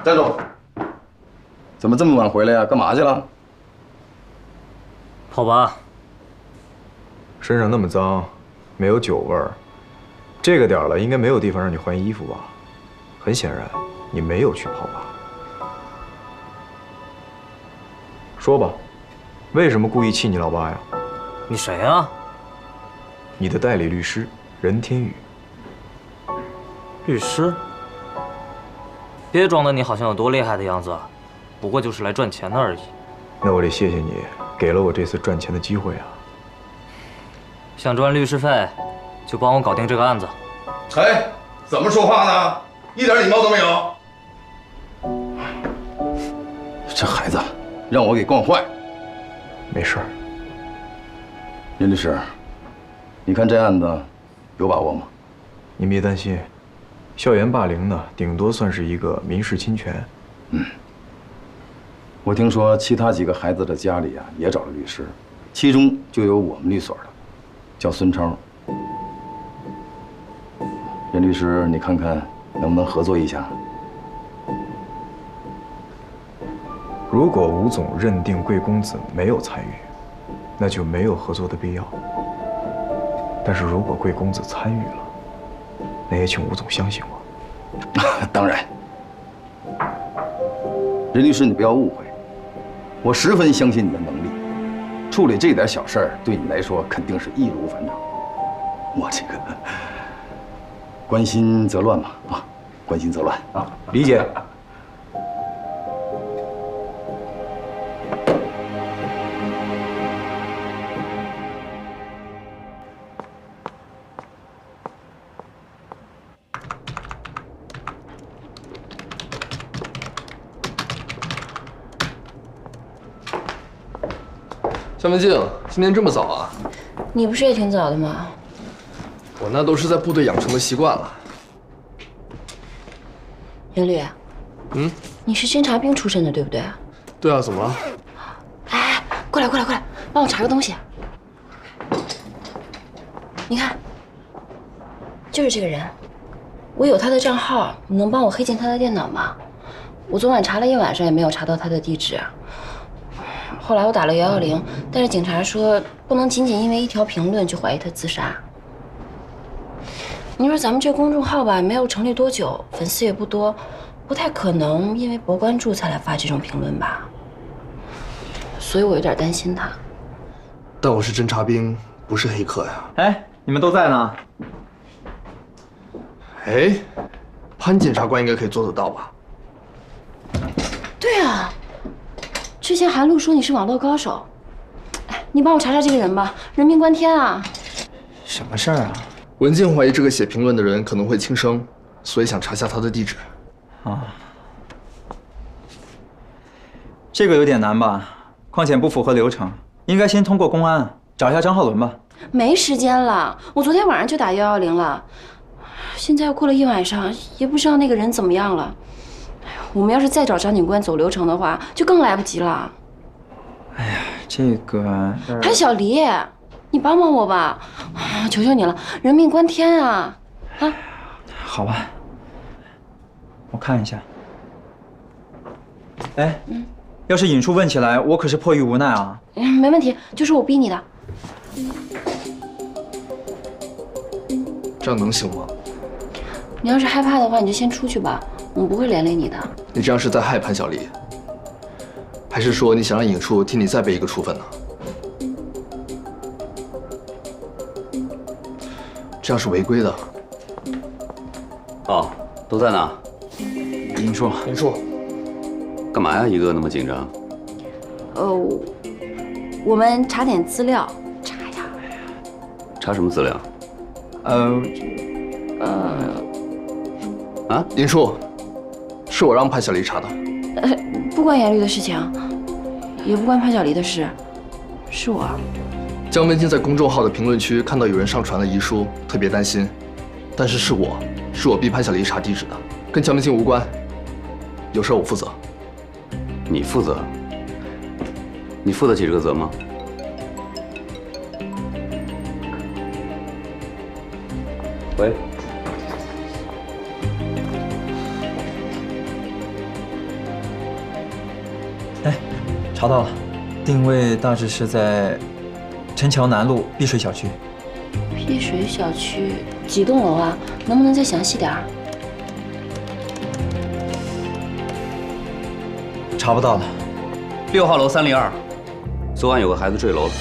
站住！怎么这么晚回来呀？干嘛去了？跑吧。身上那么脏，没有酒味儿，这个点儿了，应该没有地方让你换衣服吧？很显然，你没有去泡吧？说吧，为什么故意气你老爸呀？你谁呀？你的代理律师任天宇。律师？别装的你好像有多厉害的样子，不过就是来赚钱的而已。那我得谢谢你，给了我这次赚钱的机会啊。想赚律师费，就帮我搞定这个案子。哎，怎么说话呢？一点礼貌都没有。这孩子让我给惯坏。没事。任律师，你看这案子有把握吗？您别担心，校园霸凌呢，顶多算是一个民事侵权。我听说其他几个孩子的家里啊也找了律师，其中就有我们律所的，叫孙超。任律师，你看看能不能合作一下？如果吴总认定贵公子没有参与，那就没有合作的必要。但是如果贵公子参与了，那也请吴总相信我。当然，任律师，你不要误会，我十分相信你的能力，处理这点小事儿对你来说肯定是易如反掌。我这个关心则乱嘛，啊，关心则乱啊，理解。夏文静，今天这么早啊？你不是也挺早的吗？我那都是在部队养成的习惯了。任律，你是侦察兵出身的，对不对？对啊，怎么了？哎，过来，帮我查个东西。你看，就是这个人，我有他的账号，你能帮我黑进他的电脑吗？我昨晚查了一晚上也没有查到他的地址。后来我打了110，但是警察说不能仅仅因为一条评论就怀疑他自杀。你说咱们这公众号吧，没有成立多久，粉丝也不多，不太可能因为博关注才来发这种评论吧？所以我有点担心他。但我是侦察兵，不是黑客呀。哎，你们都在呢。哎，潘检察官应该可以做得到吧？对啊，之前韩露说你是网络高手，哎，你帮我查查这个人吧，人命关天啊！什么事儿啊？文静怀疑这个写评论的人可能会轻生，所以想查下他的地址。啊，这个有点难吧？况且不符合流程，应该先通过公安找一下张浩伦吧。没时间了，我昨天晚上就打110了，现在又过了一晚上，也不知道那个人怎么样了。我们要是再找张警官走流程的话，就更来不及了。哎呀，这个潘小黎，你帮帮我吧，求求你了，人命关天啊！啊，好吧，我看一下。哎，要是尹叔问起来，我可是迫于无奈啊。没问题，就是我逼你的。这样能行吗？你要是害怕的话，你就先出去吧，我们不会连累你的。你这样是在害潘小丽，还是说你想让尹处替你再背一个处分呢？这样是违规的。哦，都在呢。尹叔，尹处，干嘛呀？一个那么紧张？我们查点资料，查呀。查什么资料？啊？尹处，是我让潘小丽查的。不关严律的事情，也不关潘小黎的事，是我。江文静在公众号的评论区看到有人上传了遗书，特别担心，但是是我逼潘小丽查地址的，跟江文静无关，有事我负责。你负责？你负得起这个责吗？喂，查到了，定位大致是在陈桥南路碧水小区。碧水小区几栋楼啊？能不能再详细点儿？查不到了。6号楼302，昨晚有个孩子坠楼了。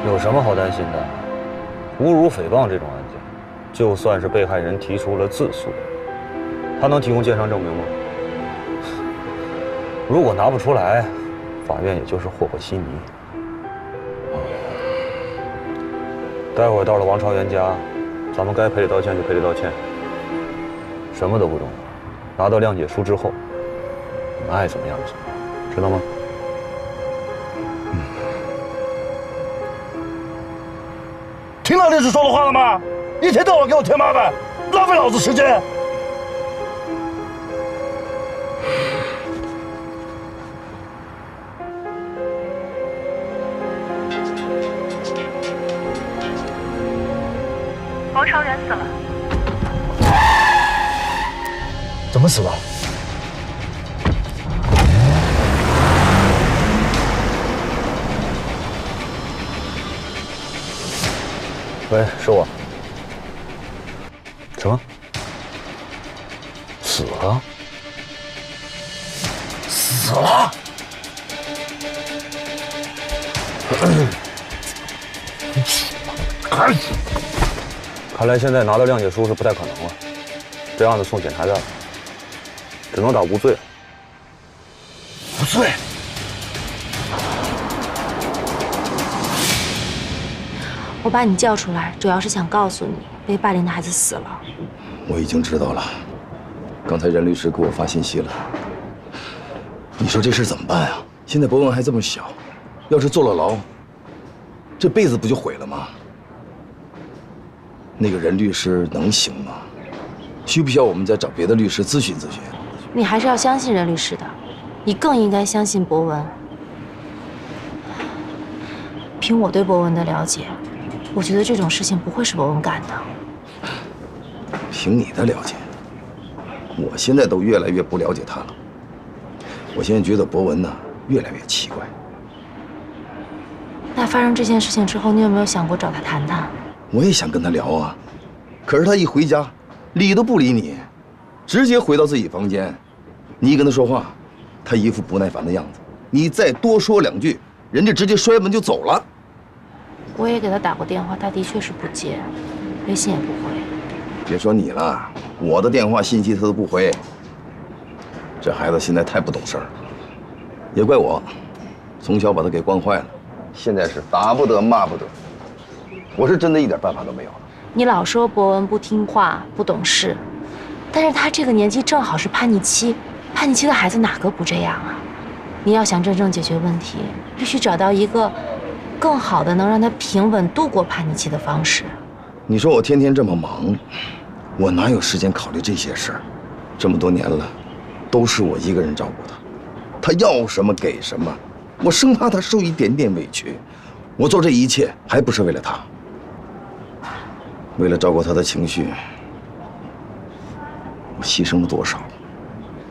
有什么好担心的？侮辱诽谤这种案件，就算是被害人提出了自诉，他能提供鉴伤证明吗？如果拿不出来，法院也就是和和稀泥。待会儿到了王朝元家，咱们该赔礼道歉就赔礼道歉，什么都不重要。拿到谅解书之后，你们爱怎么样就怎么样，知道吗？听到律师说的话了吗？一天到晚给我添麻烦，浪费老子时间。王朝元死了。怎么死的？喂，是我。什么？死了？死了？看来现在拿到谅解书是不太可能了。这案子送检察院，只能打无罪。无罪？我把你叫出来，主要是想告诉你，被霸凌的孩子死了。我已经知道了，刚才任律师给我发信息了。你说这事怎么办啊？现在博文还这么小，要是坐了牢，这辈子不就毁了吗？那个任律师能行吗？需不需要我们再找别的律师咨询咨询？你还是要相信任律师的，你更应该相信博文。凭我对博文的了解，我觉得这种事情不会是博文干的。凭你的了解，我现在都越来越不了解他了。我现在觉得博文呢，越来越奇怪。那发生这件事情之后，你有没有想过找他谈谈？我也想跟他聊啊，可是他一回家，理都不理你，直接回到自己房间。你一跟他说话，他一副不耐烦的样子。你再多说两句，人家直接摔门就走了。我也给他打过电话，他的确是不接，微信也不回。别说你了，我的电话信息他都不回。这孩子现在太不懂事了，也怪我，从小把他给惯坏了，现在是打不得骂不得。我是真的一点办法都没有了。你老说博文不听话、不懂事，但是他这个年纪正好是叛逆期，叛逆期的孩子哪个不这样啊？你要想真正解决问题，必须找到一个更好的能让他平稳度过叛逆期的方式。你说我天天这么忙，我哪有时间考虑这些事儿？这么多年了，都是我一个人照顾他，他要什么给什么，我生怕他受一点点委屈。我做这一切还不是为了他？为了照顾他的情绪，我牺牲了多少？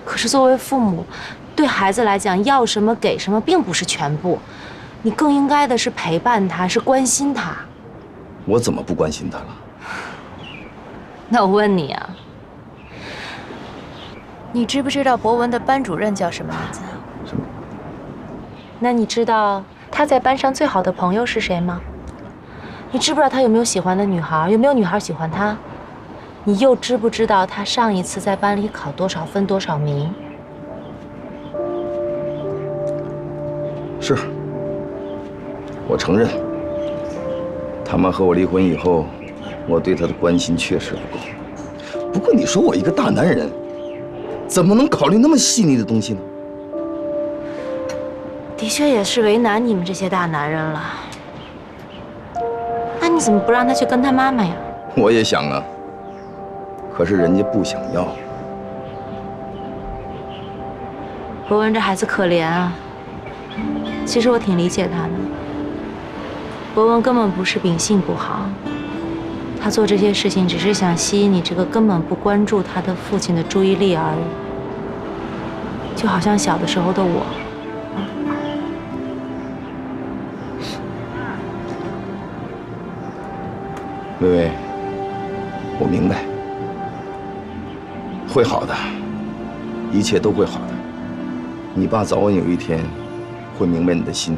可是作为父母，对孩子来讲，要什么给什么并不是全部，你更应该的是陪伴他，是关心他。我怎么不关心他了？那我问你啊，你知不知道博文的班主任叫什么名字？什么？那你知道他在班上最好的朋友是谁吗？你知不知道他有没有喜欢的女孩？有没有女孩喜欢他？你又知不知道他上一次在班里考多少分多少名？是，我承认，他妈和我离婚以后，我对他的关心确实不够。不过你说我一个大男人，怎么能考虑那么细腻的东西呢？的确也是为难你们这些大男人了。你怎么不让他去跟他妈妈呀？我也想啊，可是人家不想要。博文这孩子可怜啊，其实我挺理解他的。博文根本不是秉性不好，他做这些事情只是想吸引你这个根本不关注他的父亲的注意力而已，就好像小的时候的我。薇薇，我明白，会好的，一切都会好的。你爸早晚有一天会明白你的心。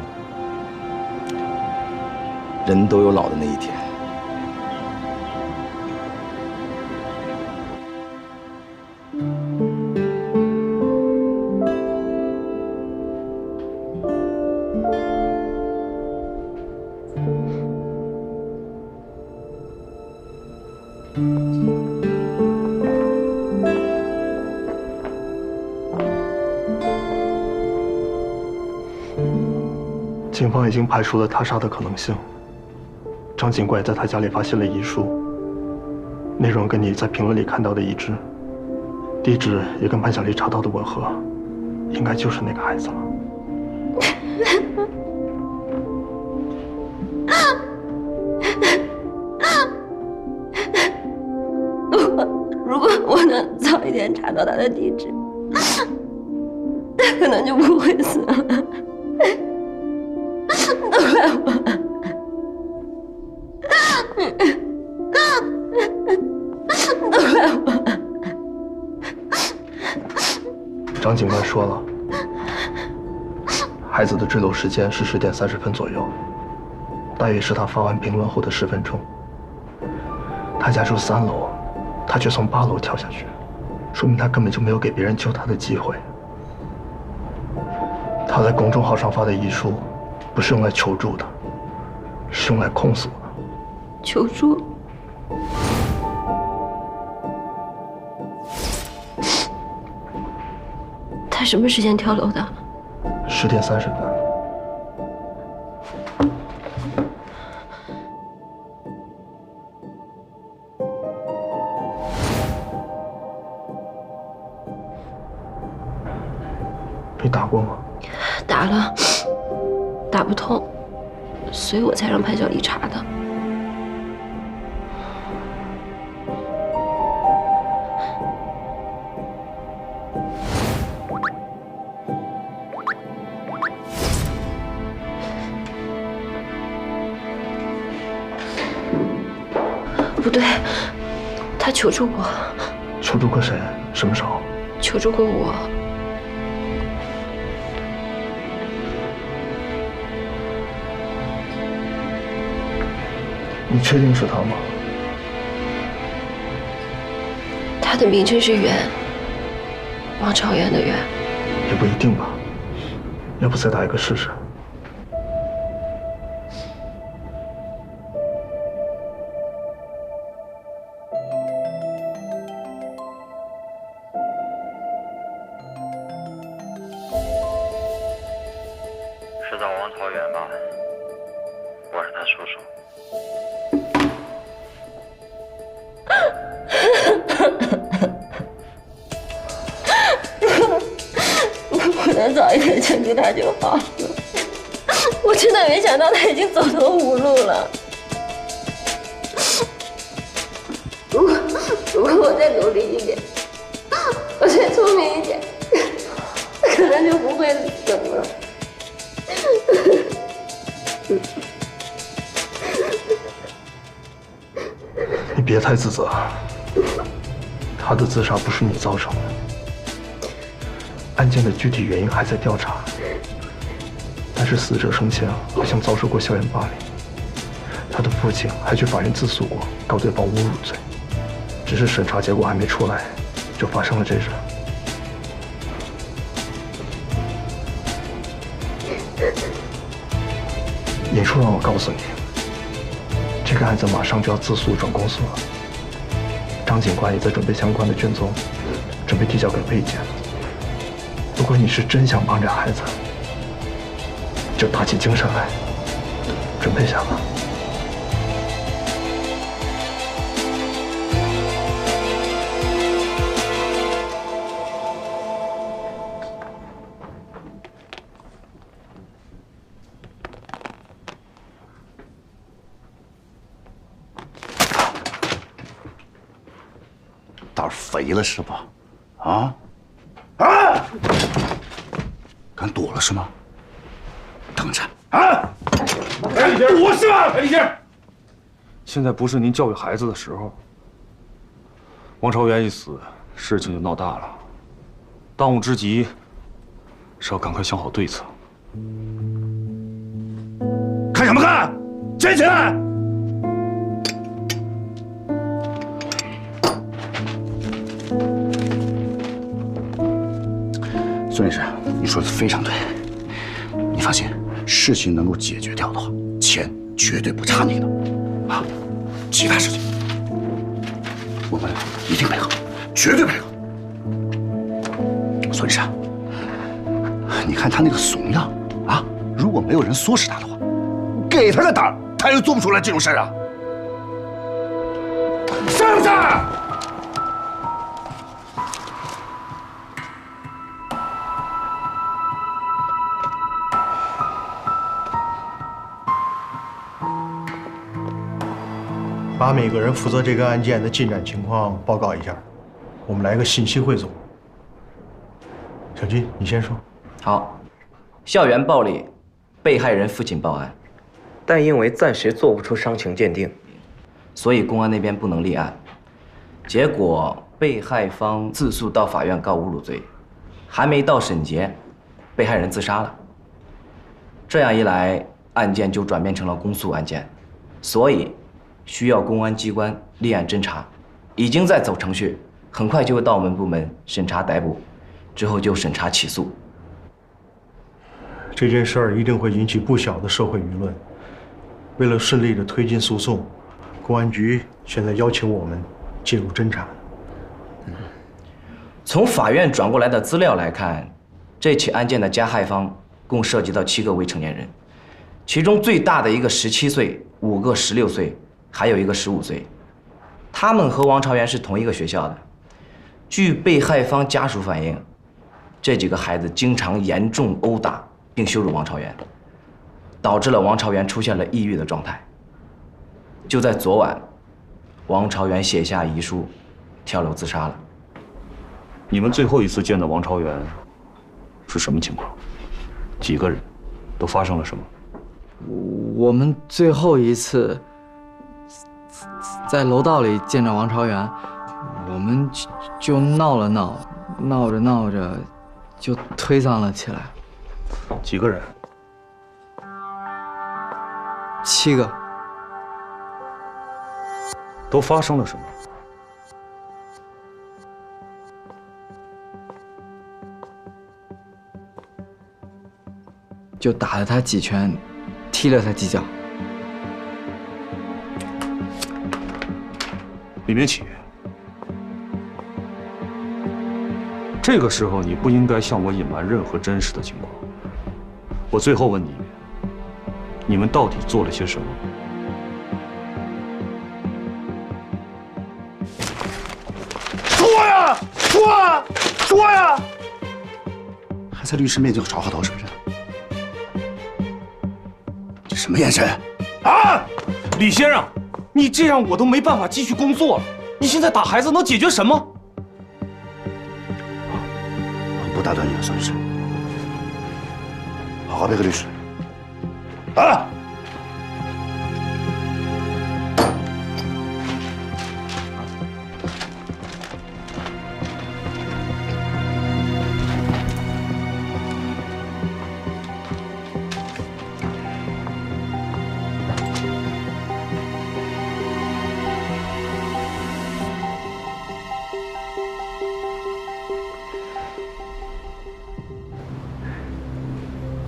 人都有老的那一天。警方已经排除了他杀的可能性。张警官也在他家里发现了遗书，内容跟你在评论里看到的一致，地址也跟潘晓丽查到的吻合，应该就是那个孩子了。如果我能早一点查到他的地址，他可能就不会死了。都怪我。都怪我。张警官说了，孩子的坠楼时间是10点30分左右，大约是他发完评论后的10分钟。他家住3楼，他却从8楼跳下去，说明他根本就没有给别人救他的机会。他在公众号上发的遗书，不是用来求助的，是用来控诉的。求助？他什么时间跳楼的？10点30分。你打过吗？打了，打不通，所以我才让潘晓丽查的。不对，他求助过。求助过谁？什么时候？求助过我。你确定是他吗？他的名称是袁，王朝元的袁。也不一定吧，要不再打一个试试？是找王朝元吧？我是他叔叔。我能早一点救他就好了。我真的没想到他已经走投无路了。如果我再努力一点，我再聪明一点，可能就不会死了。你别太自责，他的自杀不是你造成的，案件的具体原因还在调查，但是死者生前好像遭受过校园霸凌，他的父亲还去法院自诉过，告对方侮辱罪，只是审查结果还没出来，就发生了这事。尹叔让我告诉你，这个案子马上就要自诉转公诉了，张警官也在准备相关的卷宗，准备递交给卫检。如果你是真想帮这孩子，就打起精神来，准备一下吧。胆肥了是吧？啊？啊！敢躲了是吗？等着啊！躲是吧？裴立新，现在不是您教育孩子的时候。王朝元一死，事情就闹大了，当务之急是要赶快想好对策。看什么看？站起来！孙律师，你说的非常对。你放心，事情能够解决掉的话，钱绝对不差你的。啊，其他事情我们一定配合，绝对配合。孙律师，你看他那个怂样啊，如果没有人唆使他的话，给他个胆儿，他又做不出来这种事儿啊！是不是？把每个人负责这个案件的进展情况报告一下，我们来个信息汇总。小金，你先说。好，校园暴力，被害人父亲报案，但因为暂时做不出伤情鉴定，所以公安那边不能立案。结果被害方自诉到法院告侮辱罪，还没到审结，被害人自杀了。这样一来，案件就转变成了公诉案件，所以需要公安机关立案侦查，已经在走程序，很快就会到我们部门审查逮捕，之后就审查起诉。这件事儿一定会引起不小的社会舆论。为了顺利的推进诉讼，公安局现在邀请我们介入侦查。从法院转过来的资料来看，这起案件的加害方共涉及到7个未成年人，其中最大的一个17岁，5个16岁，还有一个15岁。他们和王朝元是同一个学校的。据被害方家属反映，这几个孩子经常严重殴打并羞辱王朝元，导致了王朝元出现了抑郁的状态。就在昨晚，王朝元写下遗书，跳楼自杀了。你们最后一次见到王朝元是什么情况？几个人？都发生了什么？我们最后一次在楼道里见着王朝元，我们就闹了闹，闹着闹着就推搡了起来。几个人？7个。都发生了什么？就打了他几拳，踢了他几脚。李明启，这个时候你不应该向我隐瞒任何真实的情况。我最后问你一遍，你们到底做了些什么？说呀，说啊，说呀！还在律师面前吵好头是不是？这什么眼神？啊！李先生，你这样我都没办法继续工作了。你现在打孩子能解决什么？不打断你了，孙律师。好好配合律师。啊！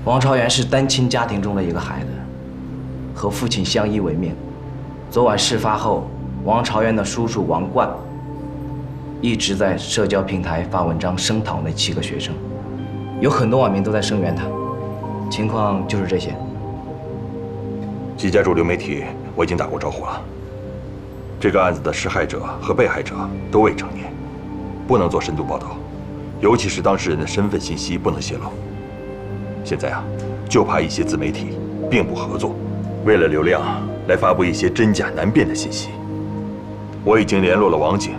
王朝元是单亲家庭中的一个孩子，和父亲相依为命。昨晚事发后，王朝元的叔叔王冠一直在社交平台发文章声讨那7个学生，有很多网民都在声援他。情况就是这些。几家主流媒体我已经打过招呼了。这个案子的施害者和被害者都未成年，不能做深度报道，尤其是当事人的身份信息不能泄露。现在啊，就怕一些自媒体并不合作，为了流量来发布一些真假难辨的信息。我已经联络了王警，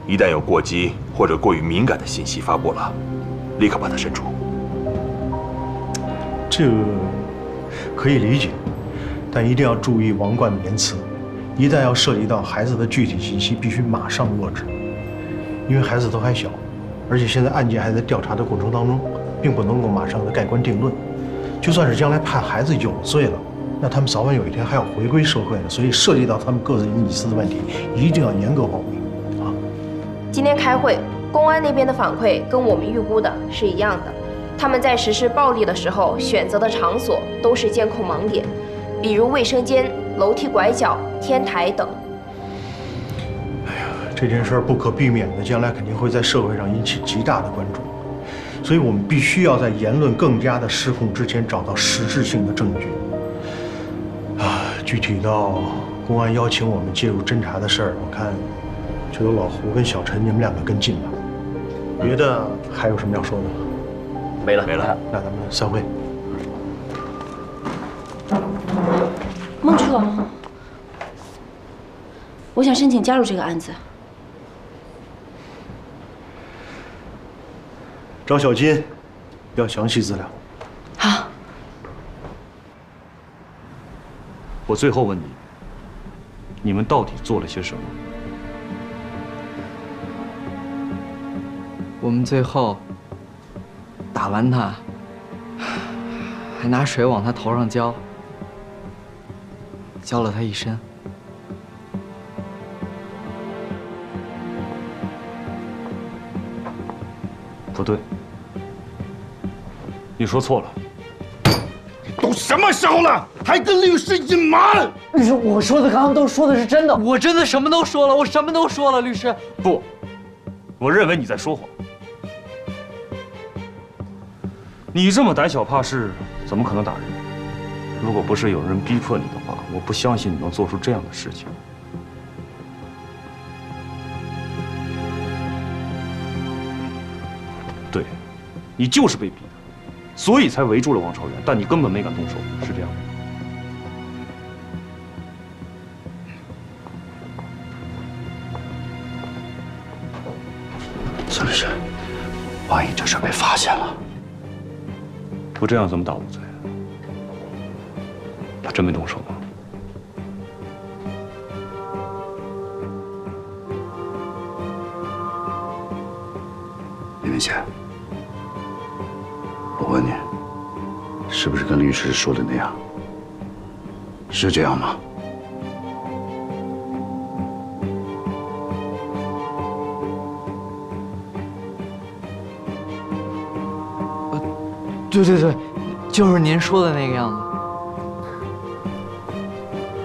一旦有过激或者过于敏感的信息发布了，立刻把它删除。这个可以理解，但一定要注意王冠的言辞。一旦要涉及到孩子的具体信息，必须马上遏制，因为孩子都还小，而且现在案件还在调查的过程当中，并不能够马上的盖棺定论。就算是将来判孩子有罪了，那他们早晚有一天还要回归社会的，所以涉及到他们各自隐私的问题，一定要严格保密啊。今天开会，公安那边的反馈跟我们预估的是一样的，他们在实施暴力的时候选择的场所都是监控盲点，比如卫生间、楼梯拐角、天台等。这件事儿不可避免的，将来肯定会在社会上引起极大的关注，所以我们必须要在言论更加的失控之前，找到实质性的证据。具体到公安邀请我们介入侦查的事儿，我看就由老胡跟小陈你们两个跟进吧。别的还有什么要说的吗？没了。那咱们散会。孟彻，我想申请加入这个案子。找小金，要详细资料。好。我最后问你，你们到底做了些什么？我们最后打完他，还拿水往他头上浇，浇了他一身。不对，你说错了。都什么时候了，还跟律师隐瞒？律师，我说的刚刚都说的是真的，我真的什么都说了，我什么都说了，律师。不，我认为你在说谎。你这么胆小怕事，怎么可能打人？如果不是有人逼迫你的话，我不相信你能做出这样的事情。对，你就是被逼的。所以才围住了王朝元，但你根本没敢动手，是这样吗？孙律师，万一这事被发现了，不这样怎么打无罪？他真没动手吗？李明贤。我问你，是不是跟律师说的那样？是这样吗？对对对，就是您说的那个样子。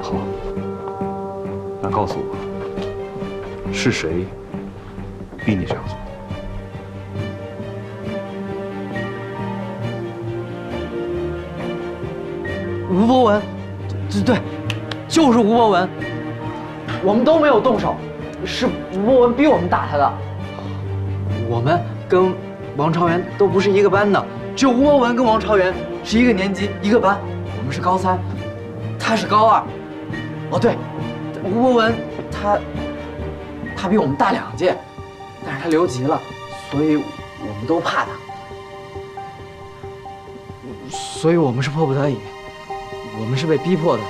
好，那告诉我，是谁逼你这样做？吴博文，对，就是吴博文，我们都没有动手，是吴博文逼我们打他的。我们跟王朝元都不是一个班的，只有吴博文跟王朝元是一个年级一个班，我们是高3，他是高2。哦对，吴博文他比我们大2届，但是他留级了，所以我们都怕他，所以我们是迫不得已。我们是被逼迫的。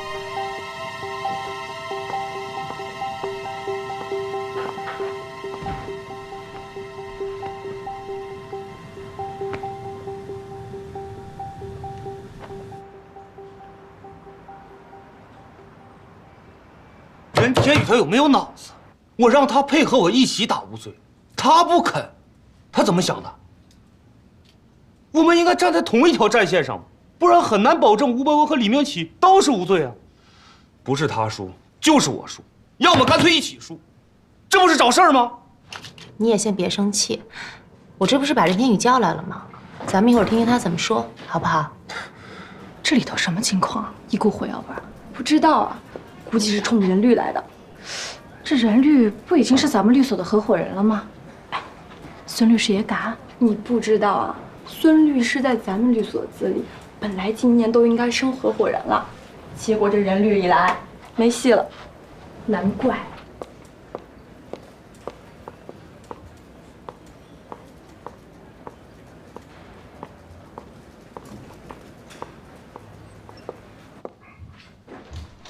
任天宇他有没有脑子？我让他配合我一起打无罪，他不肯，他怎么想的？我们应该站在同一条战线上，不然很难保证吴伯文和李明启都是无罪啊。不是他输，就是我输，要么干脆一起输，这不是找事儿吗？你也先别生气，我这不是把任天宇叫来了吗？咱们一会儿听听他怎么说，好不好？这里头什么情况？一股火药味儿，不知道啊，估计是冲着任律来的。这任律不已经是咱们律所的合伙人了吗？哎，孙律师也敢？你不知道啊，孙律师在咱们律所资历，本来今年都应该升合伙人了，结果这任律一来，没戏了。难怪。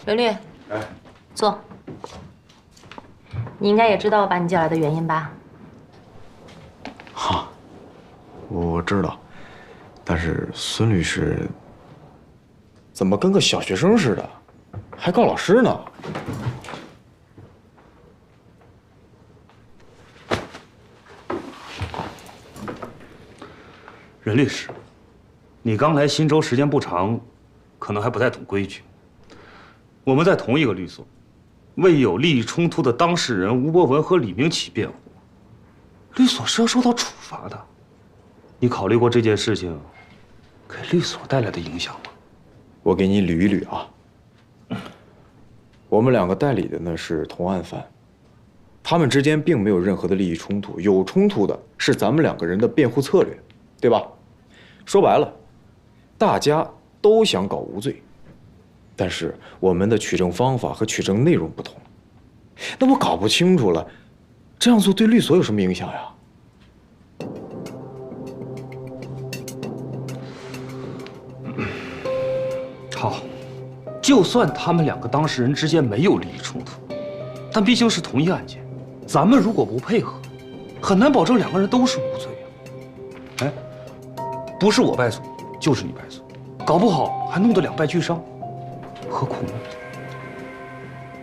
刘律，坐。你应该也知道我把你叫来的原因吧？哈，我知道，但是孙律师怎么跟个小学生似的，还告老师呢？任律师，你刚来新州时间不长，可能还不太懂规矩。我们在同一个律所，为有利益冲突的当事人吴博文和李明启辩护，律所是要受到处罚的。你考虑过这件事情给律所带来的影响吗？我给你捋一捋啊。我们两个代理的呢是同案犯，他们之间并没有任何的利益冲突，有冲突的是咱们两个人的辩护策略，对吧？说白了，大家都想搞无罪，但是我们的取证方法和取证内容不同。那我搞不清楚了，这样做对律所有什么影响呀？好，就算他们两个当事人之间没有利益冲突，但毕竟是同一案件，咱们如果不配合，很难保证两个人都是无罪呀。哎，不是我败诉，就是你败诉，搞不好还弄得两败俱伤，何苦呢？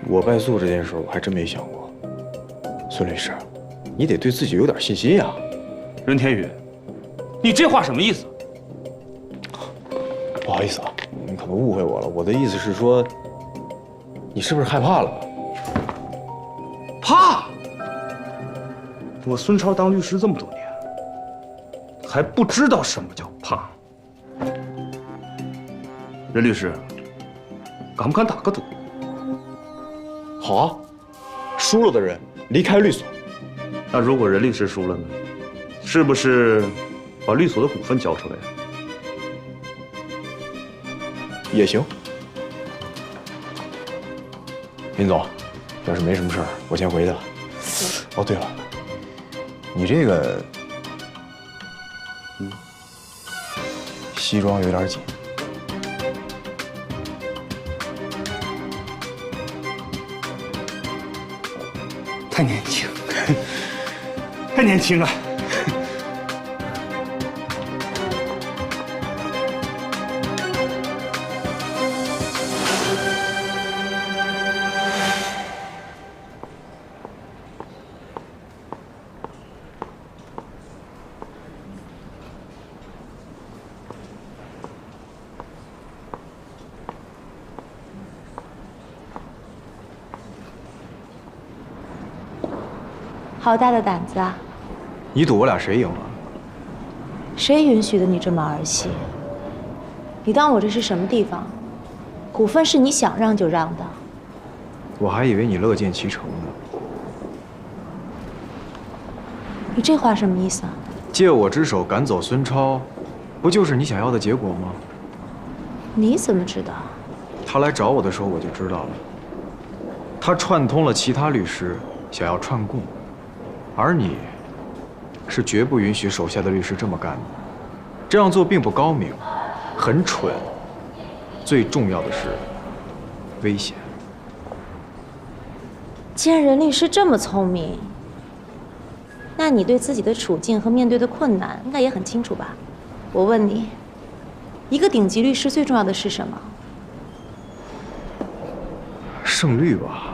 我败诉这件事，我还真没想过。孙律师，你得对自己有点信心呀。任天宇，你这话什么意思？不好意思啊，你可能误会我了。我的意思是说，你是不是害怕了？怕？我孙超当律师这么多年，还不知道什么叫怕。任律师，敢不敢打个赌？好啊，输了的人离开律所。那如果任律师输了呢？是不是把律所的股份交出来？也行。林总，要是没什么事儿，我先回去了。哦，对了，你这个西装有点紧。太年轻，太年轻了。好大的胆子啊！你赌我俩谁赢了？谁允许的你这么儿戏？你当我这是什么地方？股份是你想让就让的。我还以为你乐见其成呢。你这话什么意思啊？借我之手赶走孙超，不就是你想要的结果吗？你怎么知道？他来找我的时候我就知道了。他串通了其他律师，想要串供。而你，是绝不允许手下的律师这么干的。这样做并不高明，很蠢。最重要的是，危险。既然任律师这么聪明，那你对自己的处境和面对的困难应该也很清楚吧？我问你，一个顶级律师最重要的是什么？胜率吧。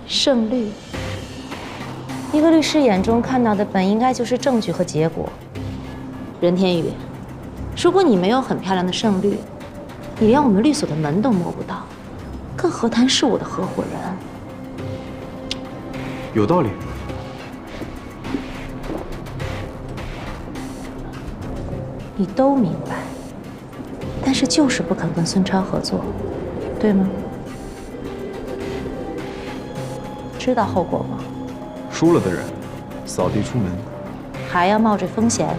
胜率。一个律师眼中看到的本应该就是证据和结果。任天宇，如果你没有很漂亮的胜率，你连我们律所的门都摸不到，更何谈是我的合伙人？有道理。你都明白，但是就是不肯跟孙超合作，对吗？知道后果吗？输了的人，扫地出门。还要冒着风险？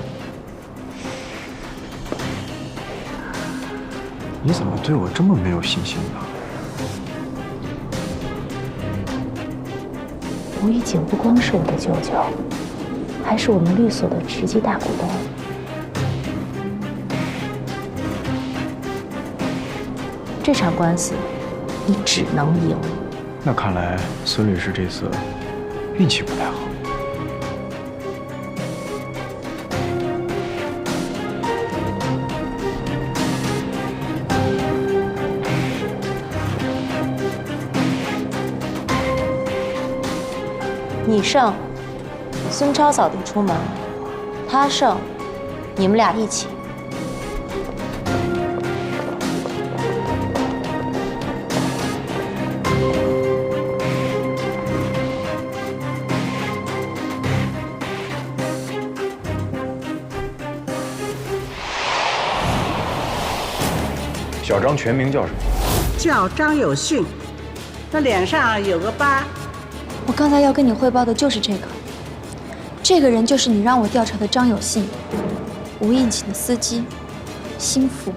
你怎么对我这么没有信心呢？吴玉景不光是我的舅舅，还是我们律所的直系大股东。这场官司你只能赢。那看来孙律师这次运气不太好。你胜，孙超扫地出门；他胜，你们俩一起。小张全名叫什么？叫张有信，他脸上有个疤。我刚才要跟你汇报的就是这个。这个人就是你让我调查的张有信，无印请的司机，心腹，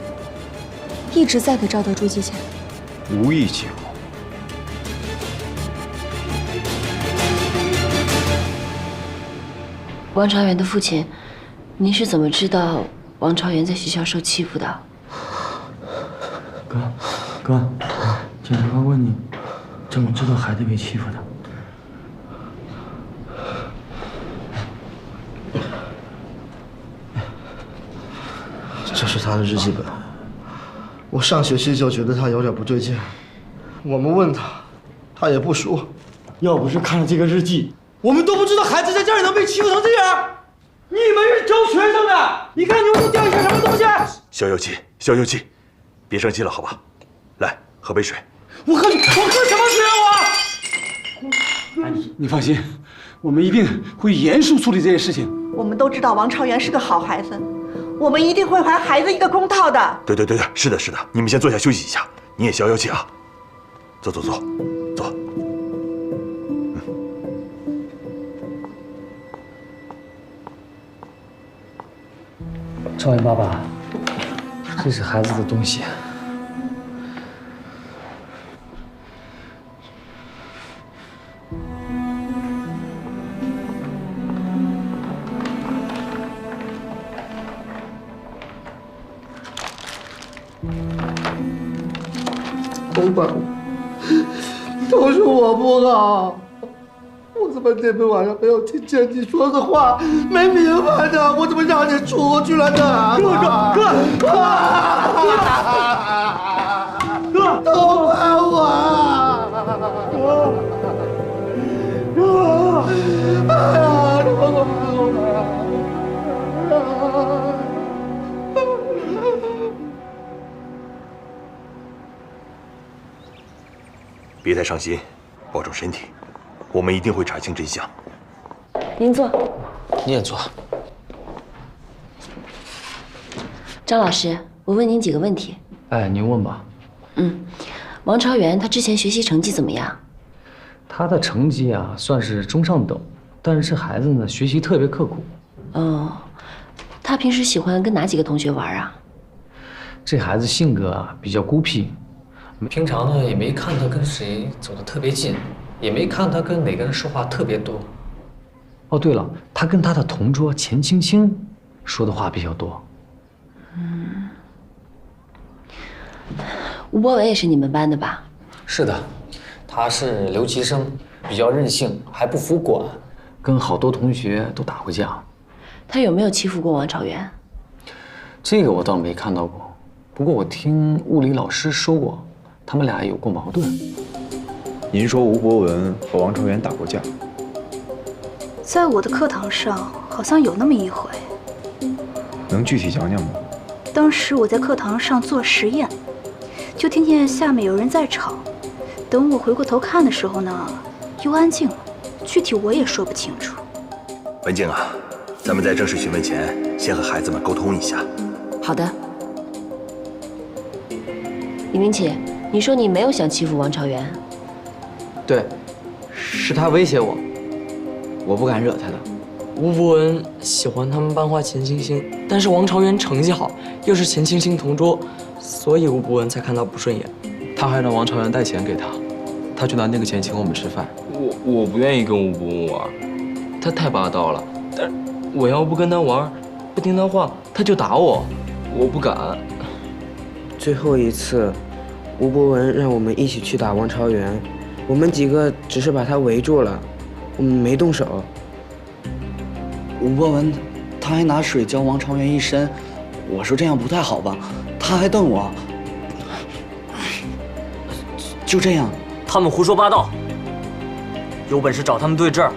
一直在给赵德柱寄钱。无意起哄。王朝元的父亲，您是怎么知道王朝元在学校受欺负的？哥，检察官问你，怎么知道孩子被欺负的？这是他的日记本。我上学期就觉得他有点不对劲，我们问他，他也不说。要不是看了这个日记，我们都不知道孩子在这里能被欺负成这样。你们是招学生的，你看你们都掉一些什么东西？小有气，别生气了，好吧？来，喝杯水。我喝什么水啊？你放心，我们一定会严肃处理这件事情。我们都知道王朝元是个好孩子，我们一定会还孩子一个公道的。对，是的，你们先坐下休息一下，你也消气啊。坐。朝元爸爸，这是孩子的东西。都怪我，都是我不好。我怎么那天晚上没有听见你说的话，没明白呢？我怎么让你出去了呢？哥，都怪我！哎呀，都怪我！别太伤心，保重身体，我们一定会查清真相。您坐。你也坐。张老师，我问您几个问题。哎，您问吧。王朝元他之前学习成绩怎么样？他的成绩啊，算是中上等，但是这孩子呢，学习特别刻苦。哦，他平时喜欢跟哪几个同学玩啊？这孩子性格啊比较孤僻，平常呢也没看他跟谁走得特别近，也没看他跟哪个人说话特别多。哦，对了，他跟他的同桌钱青青说的话比较多。吴博文也是你们班的吧？是的，他是留级生，比较任性，还不服管，跟好多同学都打过架。他有没有欺负过王朝元？这个我倒没看到过，不过我听物理老师说过，他们俩有过矛盾。您说吴博文和王朝元打过架？在我的课堂上好像有那么一回。能具体讲讲吗？当时我在课堂上做实验，就听见下面有人在吵。等我回过头看的时候呢，又安静了。具体我也说不清楚。文静啊，咱们在正式询问前，先和孩子们沟通一下。好的。李明启，你说你没有想欺负王朝元？对，是他威胁我，我不敢惹他的。吴博文喜欢他们班花钱青青，但是王朝元成绩好，又是钱青青同桌，所以吴博文才看他不顺眼。他还让王朝元带钱给他，他就拿那个钱请我们吃饭。我不愿意跟吴博文玩，他太霸道了。但我要不跟他玩，不听他话，他就打我，我不敢。最后一次，吴博文让我们一起去打王朝元，我们几个只是把他围住了，我们没动手。吴博文他还拿水浇王朝元一身，我说这样不太好吧，他还瞪我。就这样，他们胡说八道，有本事找他们对质。哎，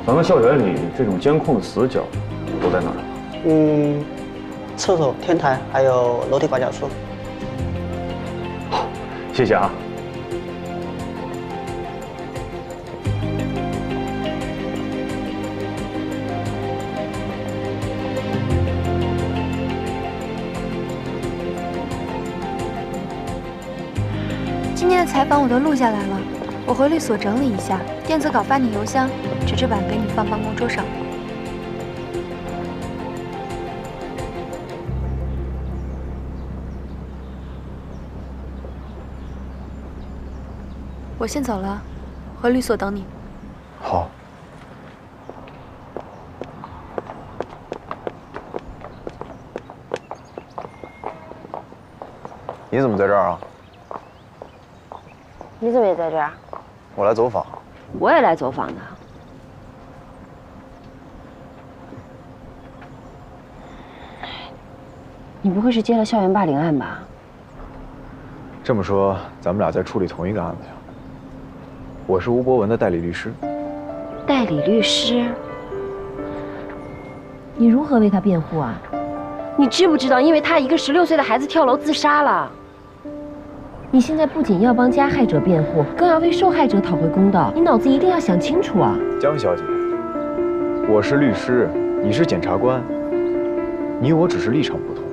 咱们校园里这种监控的死角都在哪儿？厕所、天台还有楼梯拐角处。好，谢谢啊。今天的采访我都录下来了，我回律所整理一下，电子稿发你邮箱，纸质版给你放办公桌上。我先走了，回律所等你。好。你怎么在这儿啊？你怎么也在这儿？我来走访。我也来走访的。你不会是接了校园霸凌案吧？这么说，咱们俩在处理同一个案子呀？我是吴博文的代理律师。代理律师？你如何为他辩护啊？你知不知道，因为他一个16岁的孩子跳楼自杀了？你现在不仅要帮加害者辩护，更要为受害者讨回公道。你脑子一定要想清楚啊！江小姐，我是律师，你是检察官，你我只是立场不同，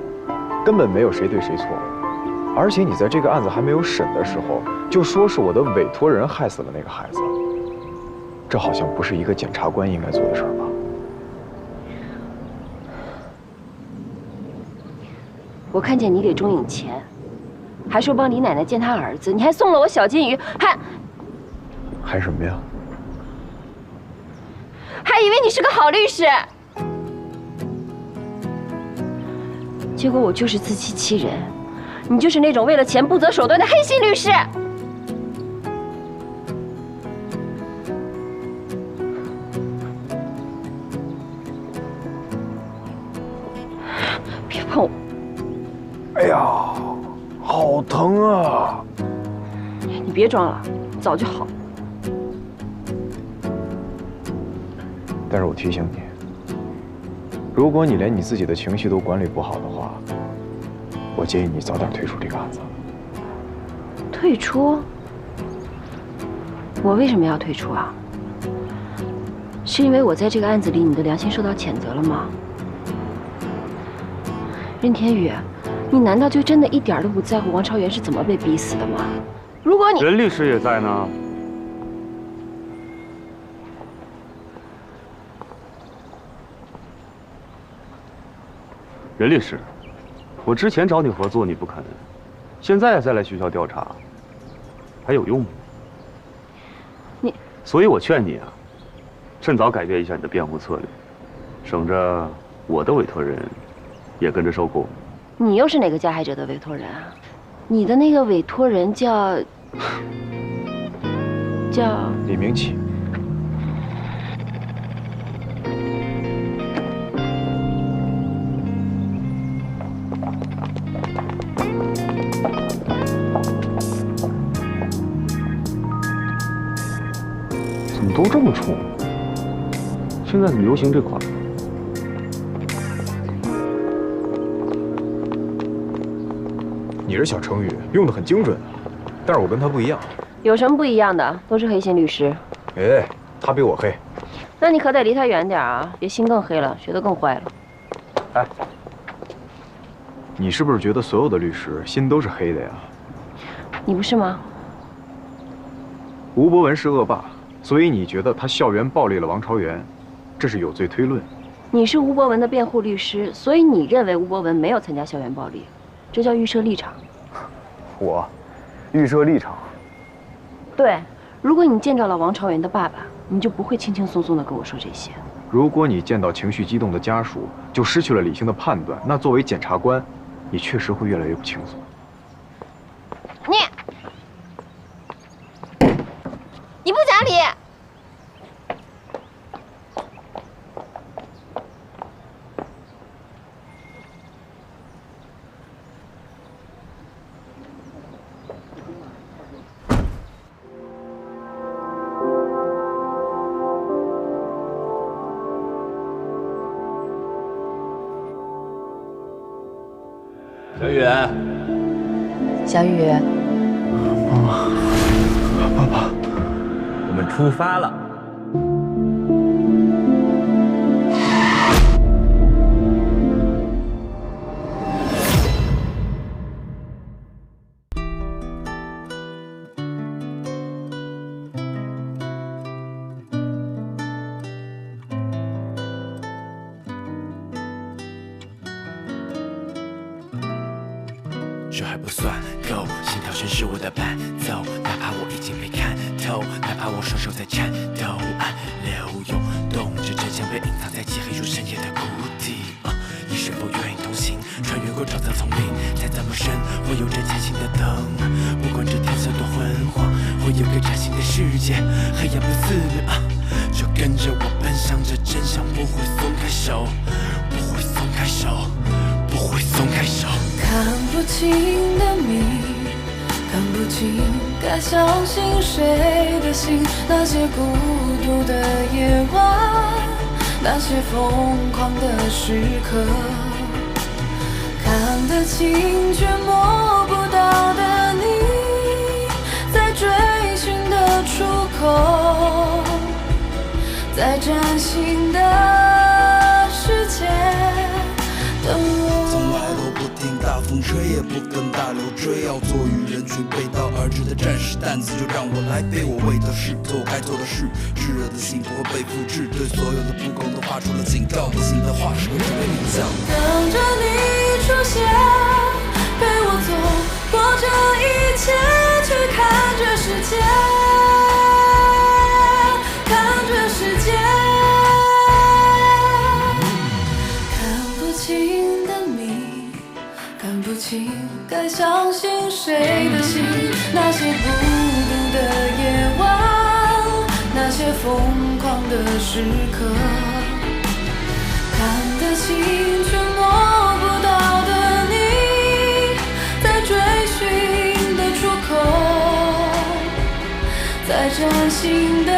根本没有谁对谁错。而且你在这个案子还没有审的时候，就说是我的委托人害死了那个孩子，这好像不是一个检察官应该做的事儿吧？我看见你给钟颖钱，还说帮李奶奶见她儿子，你还送了我小金鱼，还什么呀？还以为你是个好律师，结果我就是自欺欺人，你就是那种为了钱不择手段的黑心律师。别碰我！哎呀，好疼啊！你别装了，早就好。但是我提醒你，如果你连你自己的情绪都管理不好的话，我建议你早点退出这个案子。退出？我为什么要退出啊？是因为我在这个案子里，你的良心受到谴责了吗？任天宇，你难道就真的一点都不在乎王朝元是怎么被逼死的吗？如果你……任律师也在呢。任律师，我之前找你合作你不肯，现在再来学校调查，还有用吗？所以我劝你啊，趁早改变一下你的辩护策略，省着我的委托人也跟着受苦。你又是哪个加害者的委托人啊？你的那个委托人叫李明启。怎么都这么冲？现在很流行这款。你是小程宇，用的很精准，但是我跟他不一样。有什么不一样的？都是黑心律师。哎，他比我黑。那你可得离他远点啊，别心更黑了，学得更坏了。哎，你是不是觉得所有的律师心都是黑的呀？你不是吗？吴博文是恶霸，所以你觉得他校园暴力了王朝元，这是有罪推论。你是吴博文的辩护律师，所以你认为吴博文没有参加校园暴力，这叫预设立场。我预设立场。对，如果你见着了王朝元的爸爸，你就不会轻轻松松的跟我说这些。如果你见到情绪激动的家属就失去了理性的判断，那作为检察官，你确实会越来越不轻松。你不讲理！小雨，小雨，爸爸，我们出发了。这还不算够，心跳声是我的伴奏，哪怕我已经被看透，哪怕我双手在颤抖，暗流涌动着真相被隐藏在漆黑如深夜的谷底。你是否愿意同行，穿越过沼泽丛林，再怎么深，会有着前行的灯。不管这天色多昏黄，会有个崭新的世界，黑暗不肆虐，就跟着我奔向这真相，不会松开手，不会松开手，不会松开手。看不清的谜，看不清该相信谁的心。那些孤独的夜晚，那些疯狂的时刻，看得清却摸不到的你，在追寻的出口，在崭新的世界等我。从来都不听大风吹，也不跟大流追，要做与人群背道而驰的战士，担子就让我来背，我为的是做该做的事。炙热的心不会被复制，对所有的不公都发出了警告，不幸的话是会成为名将。等着你出现，陪我走过这一切，去看这世界，看这世界。看不清的谜，看不清该相信谁的心。那些孤独的夜晚，那些疯狂的时刻，看得清却摸不到的你，在追寻的出口，在崭新的